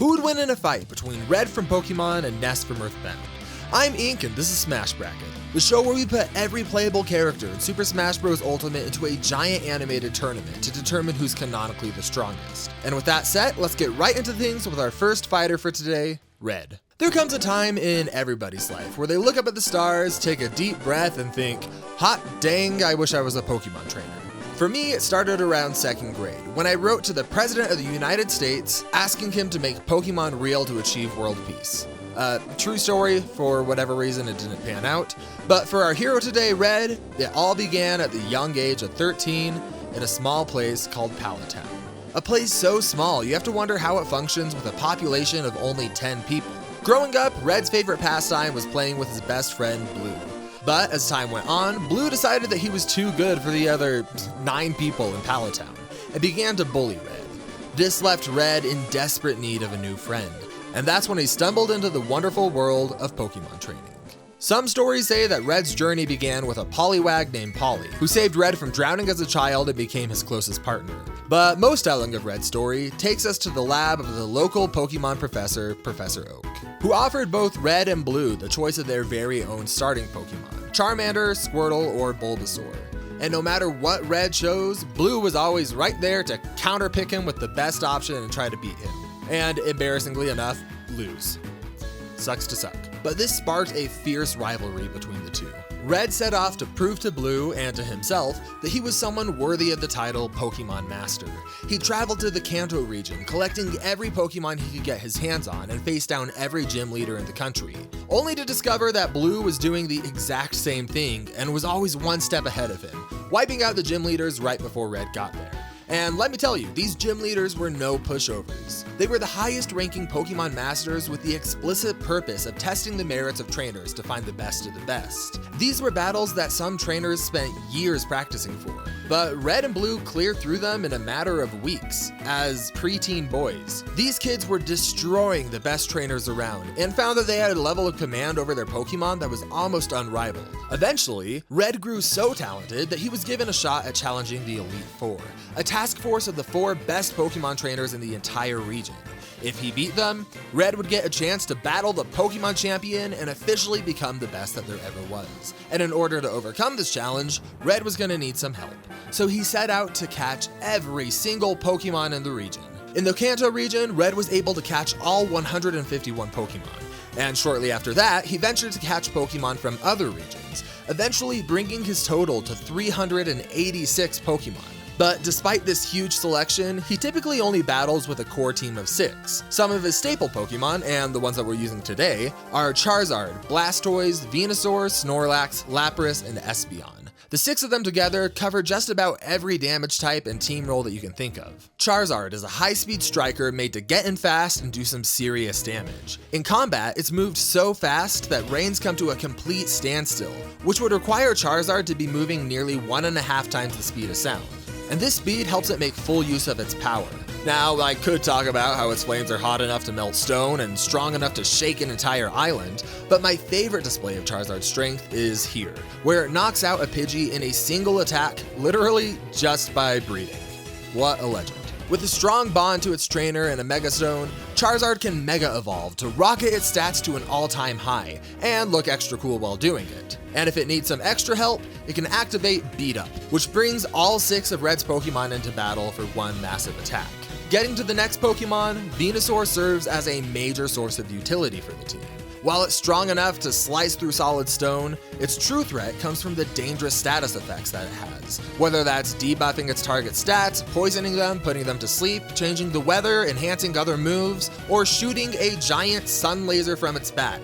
Who would win in a fight between Red from Pokemon and Ness from Earthbound? I'm Ink and this is Smash Bracket, the show where we put every playable character in Super Smash Bros. Ultimate into a giant animated tournament to determine who's canonically the strongest. And with that said, let's get right into things with our first fighter for today, Red. There comes a time in everybody's life where they look up at the stars, take a deep breath, and think, hot dang, I wish I was a Pokemon trainer. For me, it started around 2nd grade, when I wrote to the President of the United States asking him to make Pokemon real to achieve world peace. True story, for whatever reason it didn't pan out. But for our hero today, Red, it all began at the young age of 13 in a small place called Palatown. A place so small, you have to wonder how it functions with a population of only 10 people. Growing up, Red's favorite pastime was playing with his best friend, Blue. But as time went on, Blue decided that he was too good for the other 9 people in Palatown, and began to bully Red. This left Red in desperate need of a new friend, and that's when he stumbled into the wonderful world of Pokemon training. Some stories say that Red's journey began with a Poliwag named Polly, who saved Red from drowning as a child and became his closest partner. But most telling of Red's story takes us to the lab of the local Pokemon professor, Professor Oak, who offered both Red and Blue the choice of their very own starting Pokemon, Charmander, Squirtle, or Bulbasaur. And no matter what Red chose, Blue was always right there to counterpick him with the best option and try to beat him. And embarrassingly enough, lose. Sucks to suck. But this sparked a fierce rivalry between the two. Red set off to prove to Blue and to himself that he was someone worthy of the title Pokemon Master. He traveled to the Kanto region, collecting every Pokemon he could get his hands on and faced down every gym leader in the country, only to discover that Blue was doing the exact same thing and was always one step ahead of him, wiping out the gym leaders right before Red got there. And let me tell you, these gym leaders were no pushovers. They were the highest ranking Pokemon Masters with the explicit purpose of testing the merits of trainers to find the best of the best. These were battles that some trainers spent years practicing for, but Red and Blue cleared through them in a matter of weeks, as preteen boys. These kids were destroying the best trainers around, and found that they had a level of command over their Pokemon that was almost unrivaled. Eventually, Red grew so talented that he was given a shot at challenging the Elite Four, a task force of the 4 best Pokemon trainers in the entire region. If he beat them, Red would get a chance to battle the Pokemon champion and officially become the best that there ever was. And in order to overcome this challenge, Red was going to need some help. So he set out to catch every single Pokemon in the region. In the Kanto region, Red was able to catch all 151 Pokemon. And shortly after that, he ventured to catch Pokemon from other regions, eventually bringing his total to 386 Pokemon. But despite this huge selection, he typically only battles with a core team of 6. Some of his staple Pokemon, and the ones that we're using today, are Charizard, Blastoise, Venusaur, Snorlax, Lapras, and Espeon. The 6 of them together cover just about every damage type and team role that you can think of. Charizard is a high-speed striker made to get in fast and do some serious damage. In combat, it's moved so fast that rains come to a complete standstill, which would require Charizard to be moving nearly 1.5 times the speed of sound. And this speed helps it make full use of its power. Now, I could talk about how its flames are hot enough to melt stone and strong enough to shake an entire island, but my favorite display of Charizard's strength is here, where it knocks out a Pidgey in a single attack, literally just by breathing. What a legend. With a strong bond to its trainer and a Mega Stone, Charizard can Mega Evolve to rocket its stats to an all-time high, and look extra cool while doing it. And if it needs some extra help, it can activate Beat Up, which brings all 6 of Red's Pokemon into battle for one massive attack. Getting to the next Pokemon, Venusaur serves as a major source of utility for the team. While it's strong enough to slice through solid stone, its true threat comes from the dangerous status effects that it has. Whether that's debuffing its target stats, poisoning them, putting them to sleep, changing the weather, enhancing other moves, or shooting a giant sun laser from its back.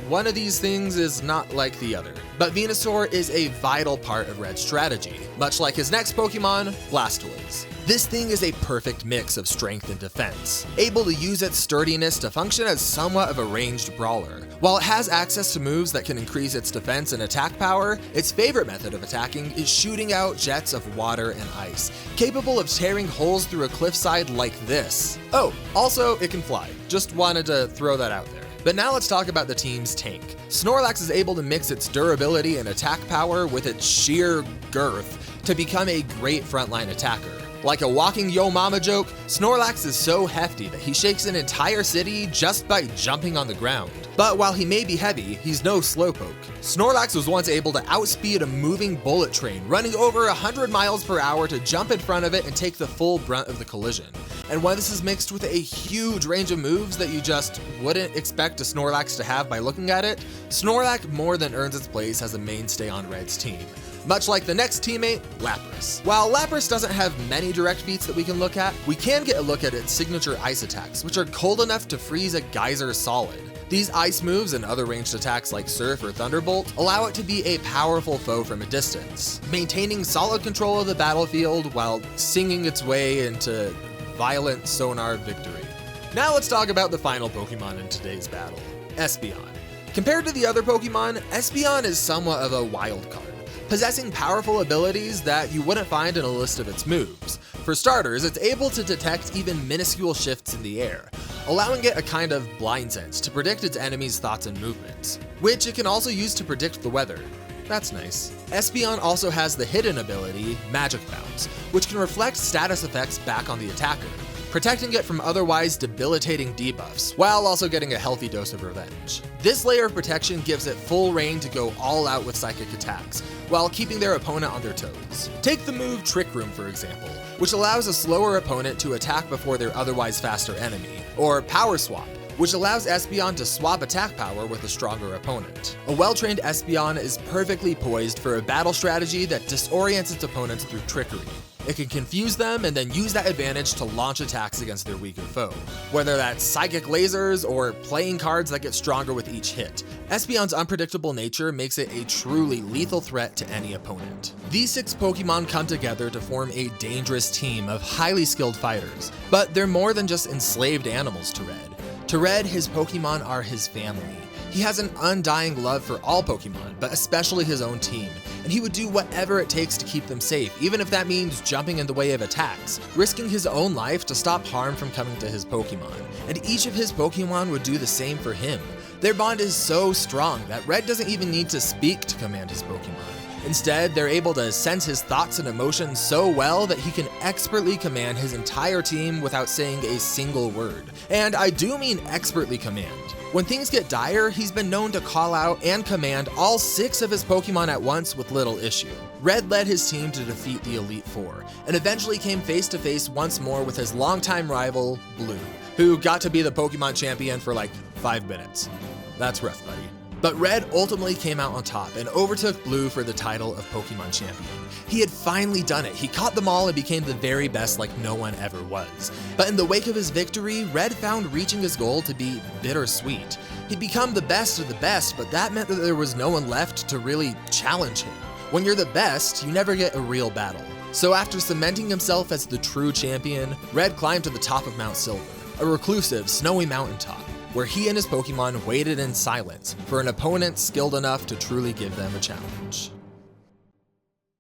One of these things is not like the other. But Venusaur is a vital part of Red's strategy, much like his next Pokemon, Blastoise. This thing is a perfect mix of strength and defense, able to use its sturdiness to function as somewhat of a ranged brawler. While it has access to moves that can increase its defense and attack power, its favorite method of attacking is shooting out jets of water and ice, capable of tearing holes through a cliffside like this. Oh, also it can fly. Just wanted to throw that out there. But now let's talk about the team's tank. Snorlax is able to mix its durability and attack power with its sheer girth to become a great frontline attacker. Like a walking yo mama joke, Snorlax is so hefty that he shakes an entire city just by jumping on the ground. But while he may be heavy, he's no slowpoke. Snorlax was once able to outspeed a moving bullet train, running over 100 miles per hour to jump in front of it and take the full brunt of the collision. And when this is mixed with a huge range of moves that you just wouldn't expect a Snorlax to have by looking at it, Snorlax more than earns its place as a mainstay on Red's team. Much like the next teammate, Lapras. While Lapras doesn't have many direct beats that we can look at, we can get a look at its signature ice attacks, which are cold enough to freeze a geyser solid. These ice moves and other ranged attacks like Surf or Thunderbolt allow it to be a powerful foe from a distance, maintaining solid control of the battlefield while singing its way into violent sonar victory. Now let's talk about the final Pokemon in today's battle, Espeon. Compared to the other Pokemon, Espeon is somewhat of a wild card, possessing powerful abilities that you wouldn't find in a list of its moves. For starters, it's able to detect even minuscule shifts in the air, allowing it a kind of blind sense to predict its enemies' thoughts and movements, which it can also use to predict the weather. That's nice. Espeon also has the hidden ability, Magic Bounce, which can reflect status effects back on the attacker, protecting it from otherwise debilitating debuffs, while also getting a healthy dose of revenge. This layer of protection gives it full reign to go all out with psychic attacks, while keeping their opponent on their toes. Take the move Trick Room, for example, which allows a slower opponent to attack before their otherwise faster enemy, or Power Swap, which allows Espeon to swap attack power with a stronger opponent. A well-trained Espeon is perfectly poised for a battle strategy that disorients its opponents through trickery. It can confuse them and then use that advantage to launch attacks against their weaker foe, whether that's psychic lasers or playing cards that get stronger with each hit. Espeon's unpredictable nature makes it a truly lethal threat to any opponent. These 6 Pokemon come together to form a dangerous team of highly skilled fighters, but they're more than just enslaved animals to Red. To Red, his Pokemon are his family. He has an undying love for all Pokemon, but especially his own team, and he would do whatever it takes to keep them safe, even if that means jumping in the way of attacks, risking his own life to stop harm from coming to his Pokemon. And each of his Pokemon would do the same for him. Their bond is so strong that Red doesn't even need to speak to command his Pokemon. Instead, they're able to sense his thoughts and emotions so well that he can expertly command his entire team without saying a single word. And I do mean expertly command. When things get dire, he's been known to call out and command all 6 of his Pokemon at once with little issue. Red led his team to defeat the Elite Four, and eventually came face to face once more with his longtime rival, Blue, who got to be the Pokemon champion for like 5 minutes. That's rough, buddy. But Red ultimately came out on top and overtook Blue for the title of Pokemon Champion. He had finally done it. He caught them all and became the very best like no one ever was. But in the wake of his victory, Red found reaching his goal to be bittersweet. He'd become the best of the best, but that meant that there was no one left to really challenge him. When you're the best, you never get a real battle. So after cementing himself as the true champion, Red climbed to the top of Mount Silver, a reclusive, snowy mountaintop, where he and his Pokemon waited in silence for an opponent skilled enough to truly give them a challenge.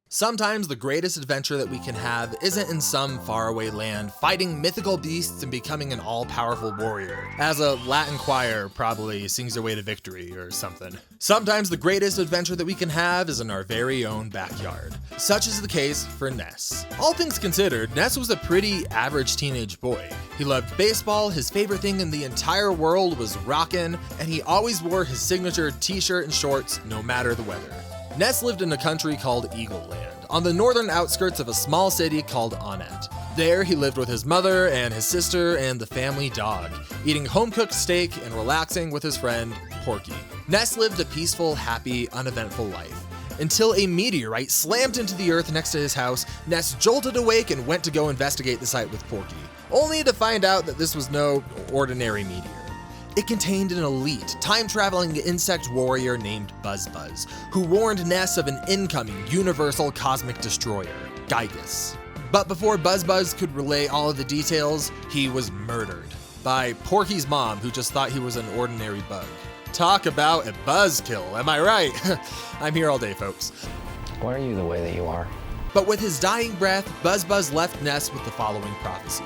Sometimes the greatest adventure that we can have isn't in some faraway land fighting mythical beasts and becoming an all-powerful warrior, as a Latin choir probably sings their way to victory or something. Sometimes the greatest adventure that we can have is in our very own backyard. Such is the case for Ness. All things considered, Ness was a pretty average teenage boy. He loved baseball, his favorite thing in the entire world was rockin', and he always wore his signature t-shirt and shorts no matter the weather. Ness lived in a country called Eagle Land, on the northern outskirts of a small city called Onett. There, he lived with his mother and his sister and the family dog, eating home-cooked steak and relaxing with his friend, Porky. Ness lived a peaceful, happy, uneventful life, until a meteorite slammed into the earth next to his house. Ness jolted awake and went to go investigate the site with Porky, only to find out that this was no ordinary meteor. It contained an elite, time-traveling insect warrior named Buzzbuzz, who warned Ness of an incoming universal cosmic destroyer, Gygus. But before Buzzbuzz could relay all of the details, he was murdered by Porky's mom, who just thought he was an ordinary bug. Talk about a buzzkill, am I right? I'm here all day, folks. Why are you the way that you are? But with his dying breath, Buzzbuzz left Ness with the following prophecy.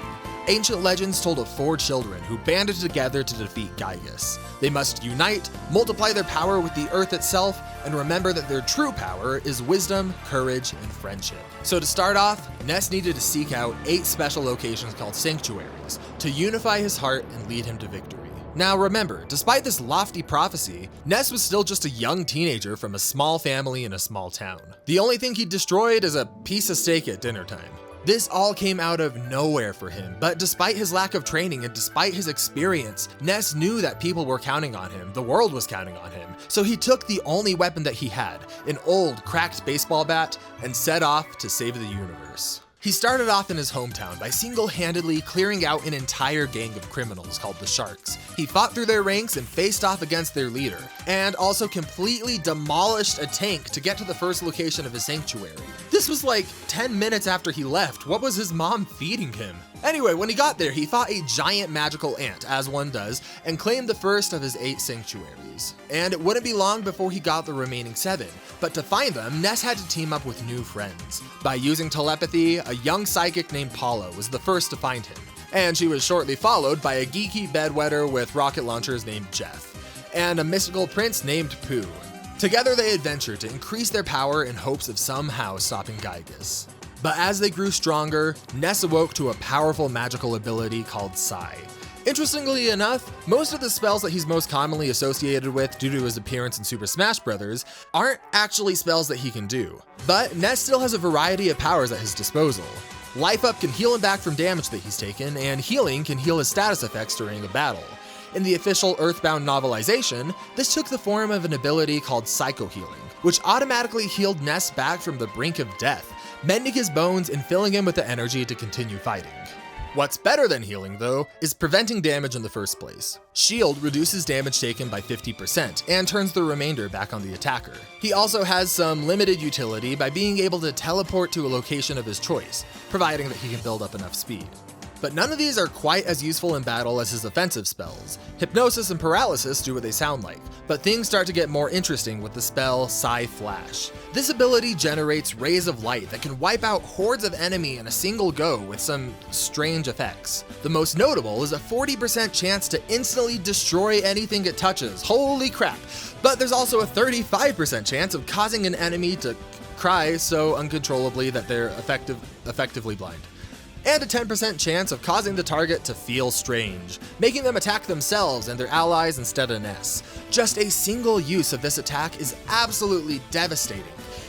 ancient legends told of 4 children who banded together to defeat Gygus. They must unite, multiply their power with the earth itself, and remember that their true power is wisdom, courage, and friendship. So to start off, Ness needed to seek out 8 special locations called sanctuaries to unify his heart and lead him to victory. Now remember, despite this lofty prophecy, Ness was still just a young teenager from a small family in a small town. The only thing he destroyed is a piece of steak at dinner time. This all came out of nowhere for him, but despite his lack of training and despite his experience, Ness knew that people were counting on him, the world was counting on him, so he took the only weapon that he had, an old, cracked baseball bat, and set off to save the universe. He started off in his hometown by single-handedly clearing out an entire gang of criminals called the Sharks. He fought through their ranks and faced off against their leader, and also completely demolished a tank to get to the first location of his sanctuary. This was like 10 minutes after he left. What was his mom feeding him? Anyway, when he got there, he fought a giant magical ant, as one does, and claimed the first of his 8 sanctuaries. And it wouldn't be long before he got the remaining 7, but to find them, Ness had to team up with new friends. By using telepathy, a young psychic named Paula was the first to find him, and she was shortly followed by a geeky bedwetter with rocket launchers named Jeff, and a mystical prince named Pooh. Together they adventured to increase their power in hopes of somehow stopping Gygus. But as they grew stronger, Ness awoke to a powerful magical ability called Skye. Interestingly enough, most of the spells that he's most commonly associated with due to his appearance in Super Smash Bros. Aren't actually spells that he can do. But Ness still has a variety of powers at his disposal. Life Up can heal him back from damage that he's taken, and Healing can heal his status effects during a battle. In the official Earthbound novelization, this took the form of an ability called Psycho Healing, which automatically healed Ness back from the brink of death, mending his bones and filling him with the energy to continue fighting. What's better than healing, though, is preventing damage in the first place. Shield reduces damage taken by 50% and turns the remainder back on the attacker. He also has some limited utility by being able to teleport to a location of his choice, providing that he can build up enough speed. But none of these are quite as useful in battle as his offensive spells. Hypnosis and Paralysis do what they sound like, but things start to get more interesting with the spell Psy Flash. This ability generates rays of light that can wipe out hordes of enemy in a single go with some strange effects. The most notable is a 40% chance to instantly destroy anything it touches. Holy crap! But there's also a 35% chance of causing an enemy to cry so uncontrollably that they're effectively blind. And a 10% chance of causing the target to feel strange, making them attack themselves and their allies instead of Ness. Just a single use of this attack is absolutely devastating,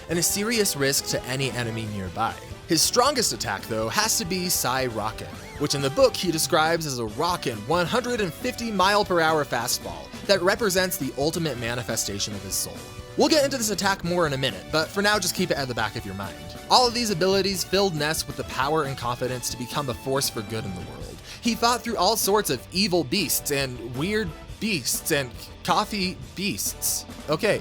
and a serious risk to any enemy nearby. His strongest attack, though, has to be Psy Rockin', which in the book he describes as a rockin' 150-mile-per-hour fastball that represents the ultimate manifestation of his soul. We'll get into this attack more in a minute, but for now just keep it at the back of your mind. All of these abilities filled Ness with the power and confidence to become a force for good in the world. He fought through all sorts of evil beasts and weird beasts and coffee beasts. Okay,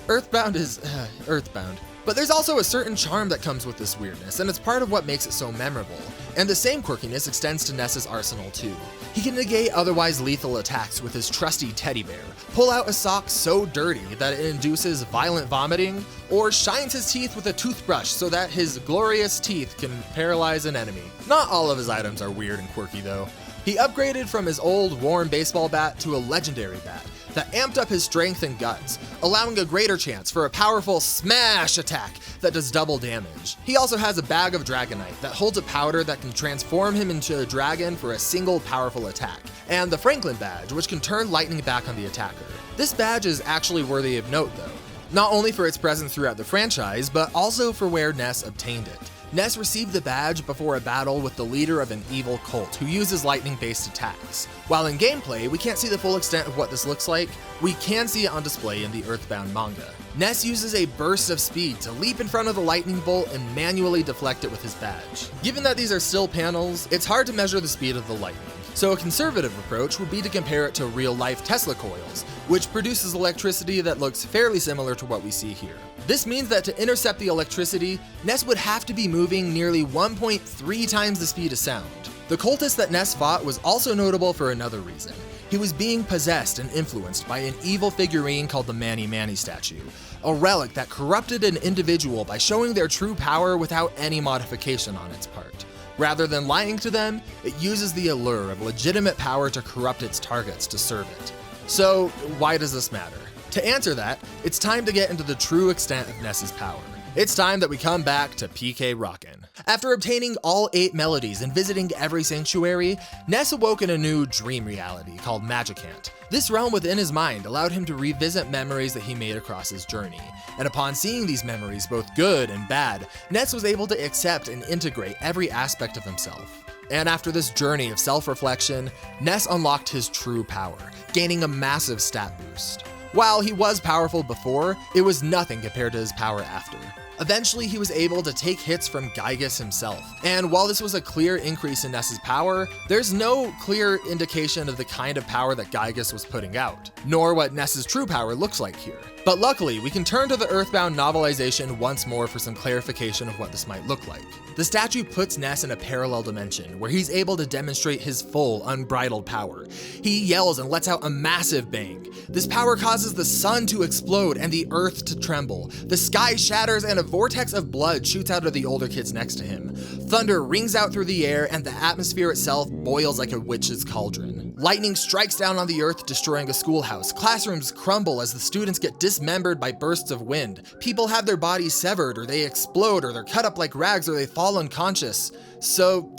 Earthbound is Earthbound. But there's also a certain charm that comes with this weirdness, and it's part of what makes it so memorable. And the same quirkiness extends to Ness's arsenal too. He can negate otherwise lethal attacks with his trusty teddy bear, pull out a sock so dirty that it induces violent vomiting, or shines his teeth with a toothbrush so that his glorious teeth can paralyze an enemy. Not all of his items are weird and quirky though. He upgraded from his old worn baseball bat to a legendary bat that amped up his strength and guts, allowing a greater chance for a powerful smash attack that does double damage. He also has a bag of Dragonite that holds a powder that can transform him into a dragon for a single powerful attack, and the Franklin badge, which can turn lightning back on the attacker. This badge is actually worthy of note though, not only for its presence throughout the franchise, but also for where Ness obtained it. Ness received the badge before a battle with the leader of an evil cult who uses lightning-based attacks. While in gameplay, we can't see the full extent of what this looks like, we can see it on display in the Earthbound manga. Ness uses a burst of speed to leap in front of the lightning bolt and manually deflect it with his badge. Given that these are still panels, it's hard to measure the speed of the lightning. So a conservative approach would be to compare it to real-life Tesla coils, which produces electricity that looks fairly similar to what we see here. This means that to intercept the electricity, Ness would have to be moving nearly 1.3 times the speed of sound. The cultist that Ness fought was also notable for another reason. He was being possessed and influenced by an evil figurine called the Manny Manny statue, a relic that corrupted an individual by showing their true power without any modification on its part. Rather than lying to them, it uses the allure of legitimate power to corrupt its targets to serve it. So why does this matter? To answer that, it's time to get into the true extent of Ness's power. It's time that we come back to PK Rockin'. After obtaining all 8 melodies and visiting every sanctuary, Ness awoke in a new dream reality called Magicant. This realm within his mind allowed him to revisit memories that he made across his journey. And upon seeing these memories, both good and bad, Ness was able to accept and integrate every aspect of himself. And after this journey of self-reflection, Ness unlocked his true power, gaining a massive stat boost. While he was powerful before, it was nothing compared to his power after. Eventually, he was able to take hits from Gygus himself. And while this was a clear increase in Ness's power, there's no clear indication of the kind of power that Gygus was putting out, nor what Ness's true power looks like here. But luckily, we can turn to the Earthbound novelization once more for some clarification of what this might look like. The statue puts Ness in a parallel dimension where he's able to demonstrate his full, unbridled power. He yells and lets out a massive bang. This power causes the sun to explode and the earth to tremble. The sky shatters and a vortex of blood shoots out of the older kids next to him. Thunder rings out through the air and the atmosphere itself boils like a witch's cauldron. Lightning strikes down on the earth, destroying a schoolhouse. Classrooms crumble as the students get dismembered by bursts of wind. People have their bodies severed, or they explode, or they're cut up like rags, or they fall unconscious. So,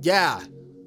yeah.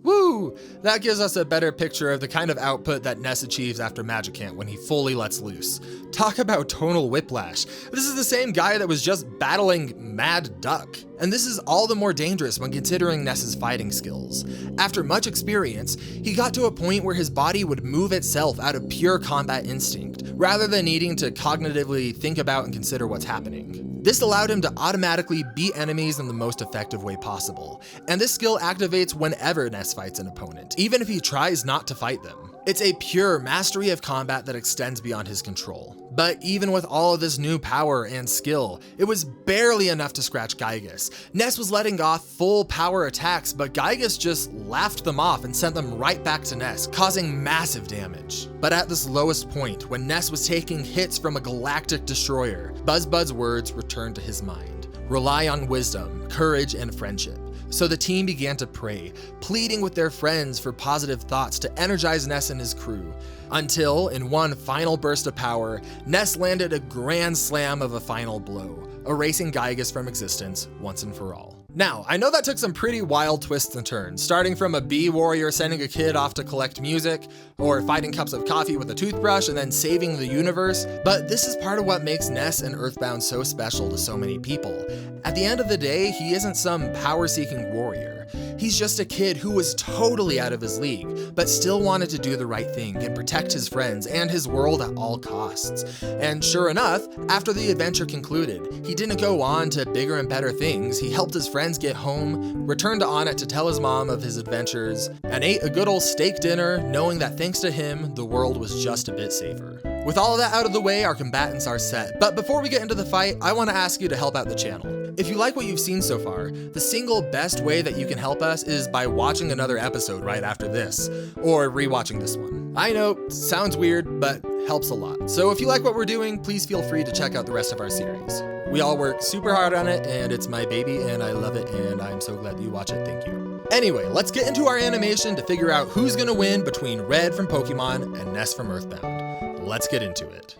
Woo! That gives us a better picture of the kind of output that Ness achieves after Magicant when he fully lets loose. Talk about tonal whiplash. This is the same guy that was just battling Mad Duck. And this is all the more dangerous when considering Ness's fighting skills. After much experience, he got to a point where his body would move itself out of pure combat instinct, rather than needing to cognitively think about and consider what's happening. This allowed him to automatically beat enemies in the most effective way possible, and this skill activates whenever Ness fights an opponent, even if he tries not to fight them. It's a pure mastery of combat that extends beyond his control. But even with all of this new power and skill, it was barely enough to scratch Gygus. Ness was letting off full power attacks, but Gygus just laughed them off and sent them right back to Ness, causing massive damage. But at this lowest point, when Ness was taking hits from a galactic destroyer, BuzzBud's words returned to his mind. Rely on wisdom, courage, and friendship. So the team began to pray, pleading with their friends for positive thoughts to energize Ness and his crew. Until, in one final burst of power, Ness landed a grand slam of a final blow, erasing Gygus from existence once and for all. Now, I know that took some pretty wild twists and turns, starting from a bee warrior sending a kid off to collect music, or fighting cups of coffee with a toothbrush and then saving the universe, but this is part of what makes Ness and Earthbound so special to so many people. At the end of the day, he isn't some power-seeking warrior. He's just a kid who was totally out of his league, but still wanted to do the right thing and protect his friends and his world at all costs. And sure enough, after the adventure concluded, he didn't go on to bigger and better things. He helped his friends get home, returned to Onett to tell his mom of his adventures, and ate a good old steak dinner, knowing that thanks to him, the world was just a bit safer. With all of that out of the way, our combatants are set. But before we get into the fight, I want to ask you to help out the channel. If you like what you've seen so far, the single best way that you can help us is by watching another episode right after this, or rewatching this one. I know, sounds weird, but helps a lot. So if you like what we're doing, please feel free to check out the rest of our series. We all work super hard on it, and it's my baby, and I love it, and I'm so glad that you watch it. Thank you. Anyway, let's get into our animation to figure out who's gonna win between Red from Pokemon and Ness from Earthbound. Let's get into it.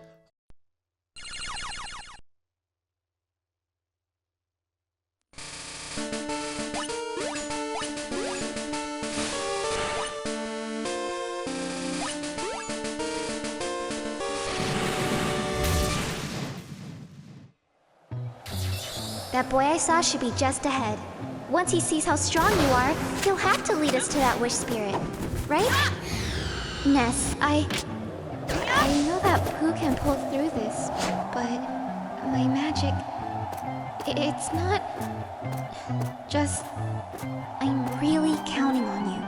That boy I saw should be just ahead. Once he sees how strong you are, he'll have to lead us to that wish spirit, right? Ness, I know that Pooh can pull through this, but my magic, it's not just, I'm really counting on you.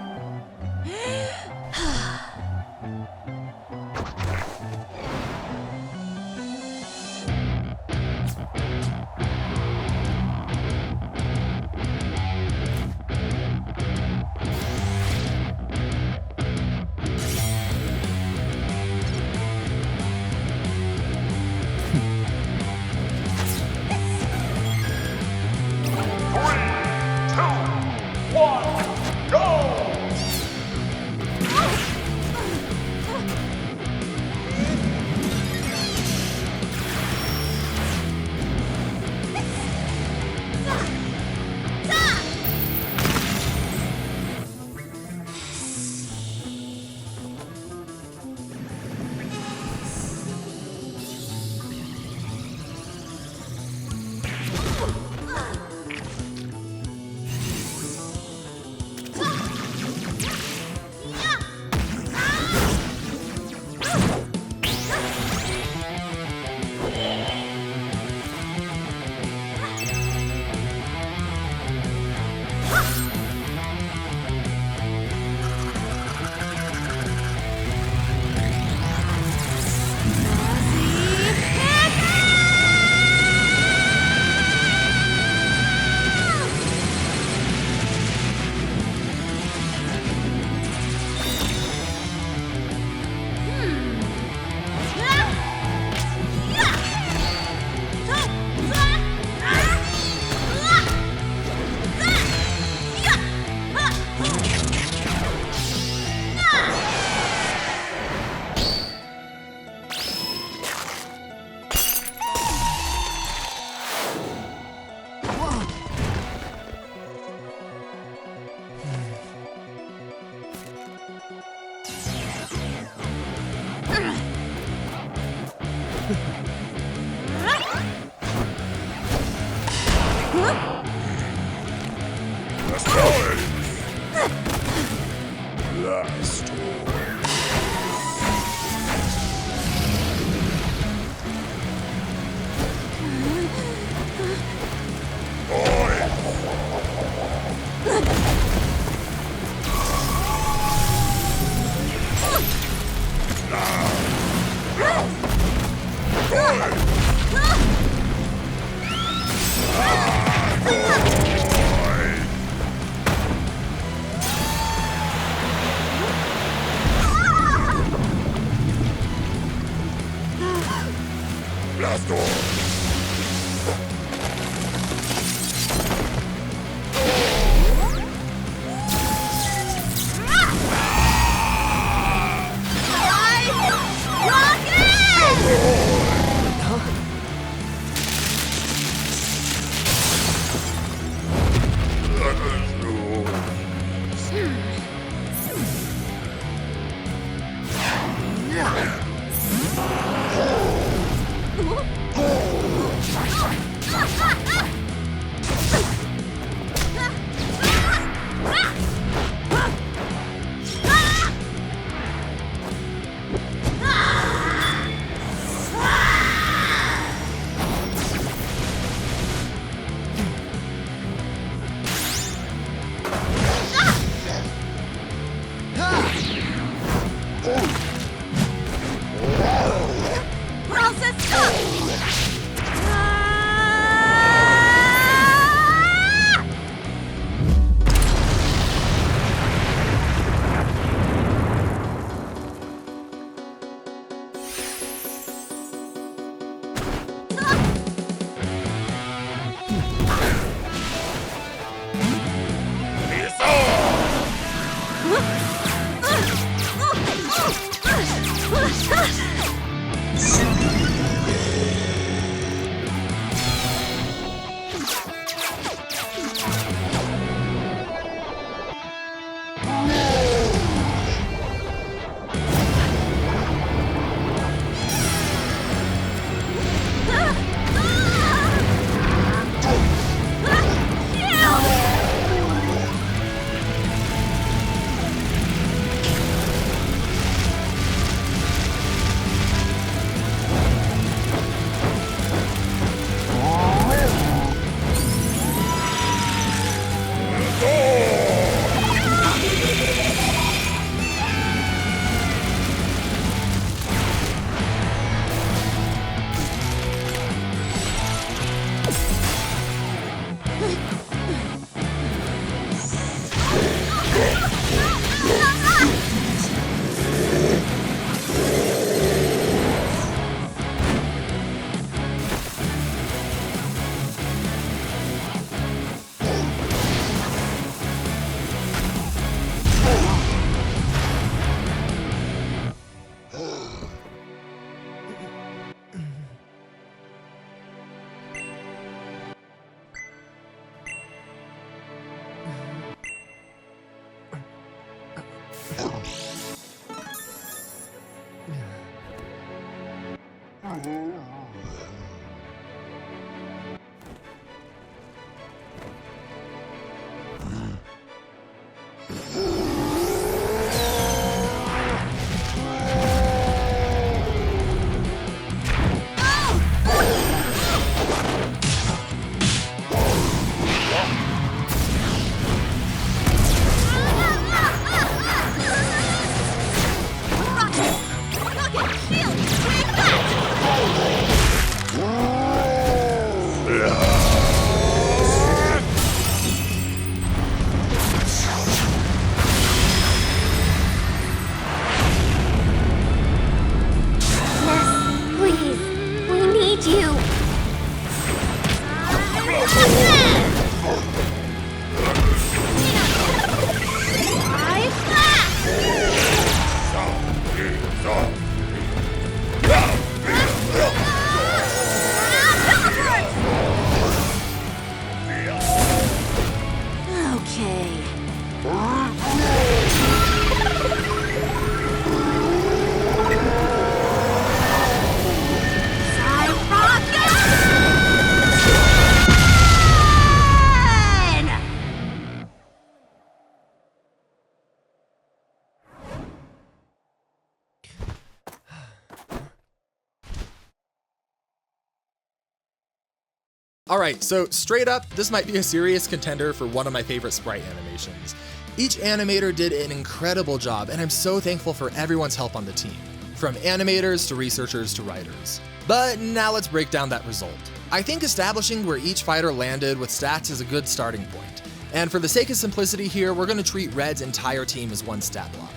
Alright, so straight up, this might be a serious contender for one of my favorite sprite animations. Each animator did an incredible job, and I'm so thankful for everyone's help on the team, from animators to researchers to writers. But now let's break down that result. I think establishing where each fighter landed with stats is a good starting point, and for the sake of simplicity here, we're going to treat Red's entire team as one stat block.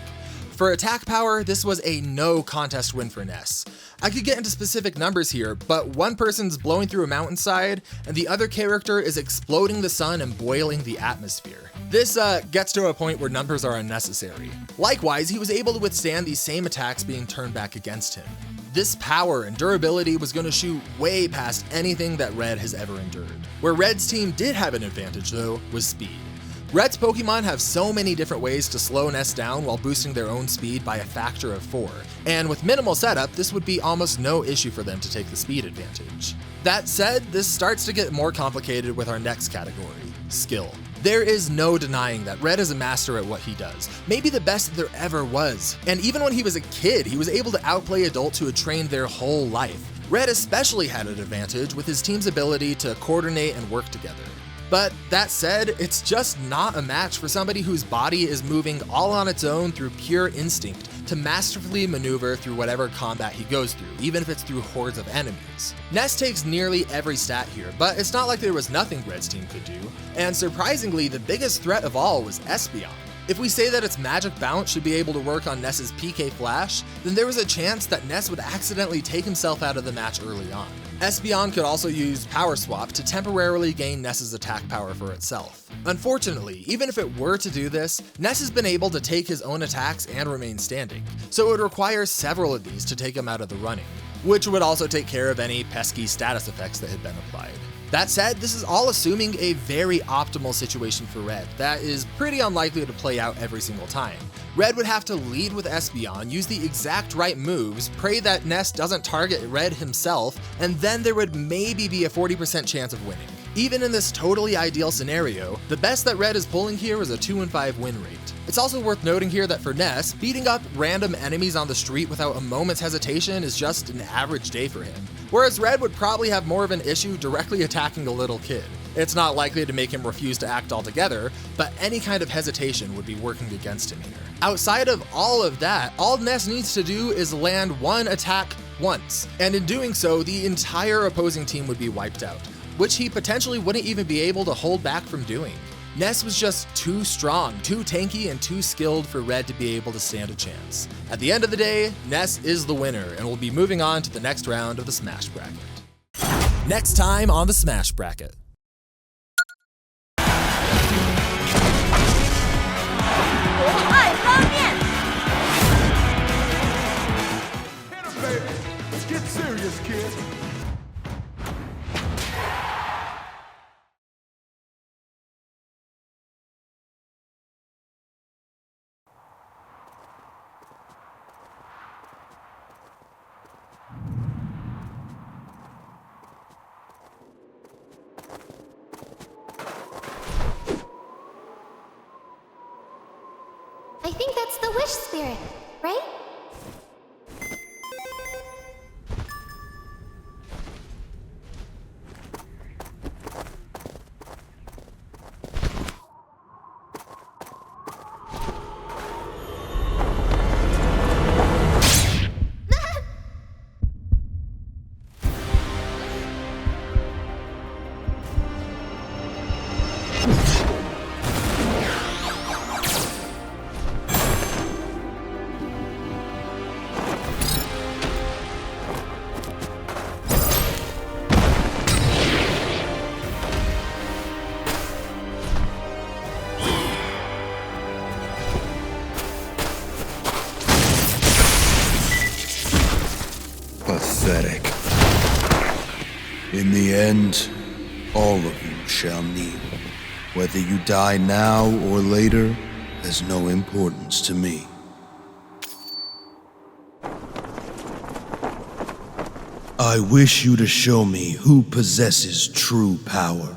For attack power, this was a no contest win for Ness. I could get into specific numbers here, but one person's blowing through a mountainside, and the other character is exploding the sun and boiling the atmosphere. This gets to a point where numbers are unnecessary. Likewise, he was able to withstand these same attacks being turned back against him. This power and durability was going to shoot way past anything that Red has ever endured. Where Red's team did have an advantage though, was speed. Red's Pokemon have so many different ways to slow Ness down while boosting their own speed by a factor of 4, and with minimal setup, this would be almost no issue for them to take the speed advantage. That said, this starts to get more complicated with our next category, skill. There is no denying that Red is a master at what he does, maybe the best that there ever was. And even when he was a kid, he was able to outplay adults who had trained their whole life. Red especially had an advantage with his team's ability to coordinate and work together. But that said, it's just not a match for somebody whose body is moving all on its own through pure instinct to masterfully maneuver through whatever combat he goes through, even if it's through hordes of enemies. Ness takes nearly every stat here, but it's not like there was nothing Red's team could do, and surprisingly, the biggest threat of all was Espeon. If we say that its magic bounce should be able to work on Ness's PK Flash, then there was a chance that Ness would accidentally take himself out of the match early on. Espeon could also use Power Swap to temporarily gain Ness's attack power for itself. Unfortunately, even if it were to do this, Ness has been able to take his own attacks and remain standing, so it would require several of these to take him out of the running, which would also take care of any pesky status effects that had been applied. That said, this is all assuming a very optimal situation for Red that is pretty unlikely to play out every single time. Red would have to lead with Espeon, use the exact right moves, pray that Ness doesn't target Red himself, and then there would maybe be a 40% chance of winning. Even in this totally ideal scenario, the best that Red is pulling here is a 2-5 win rate. It's also worth noting here that for Ness, beating up random enemies on the street without a moment's hesitation is just an average day for him. Whereas Red would probably have more of an issue directly attacking a little kid. It's not likely to make him refuse to act altogether, but any kind of hesitation would be working against him here. Outside of all of that, all Ness needs to do is land one attack once, and in doing so, the entire opposing team would be wiped out, which he potentially wouldn't even be able to hold back from doing. Ness was just too strong, too tanky, and too skilled for Red to be able to stand a chance. At the end of the day, Ness is the winner, and will be moving on to the next round of the Smash Bracket. Next time on the Smash Bracket. Hit him, baby. Let's get serious, kid. I think that's the wish spirit, right? Pathetic. In the end, all of you shall kneel. Whether you die now or later has no importance to me. I wish you to show me who possesses true power.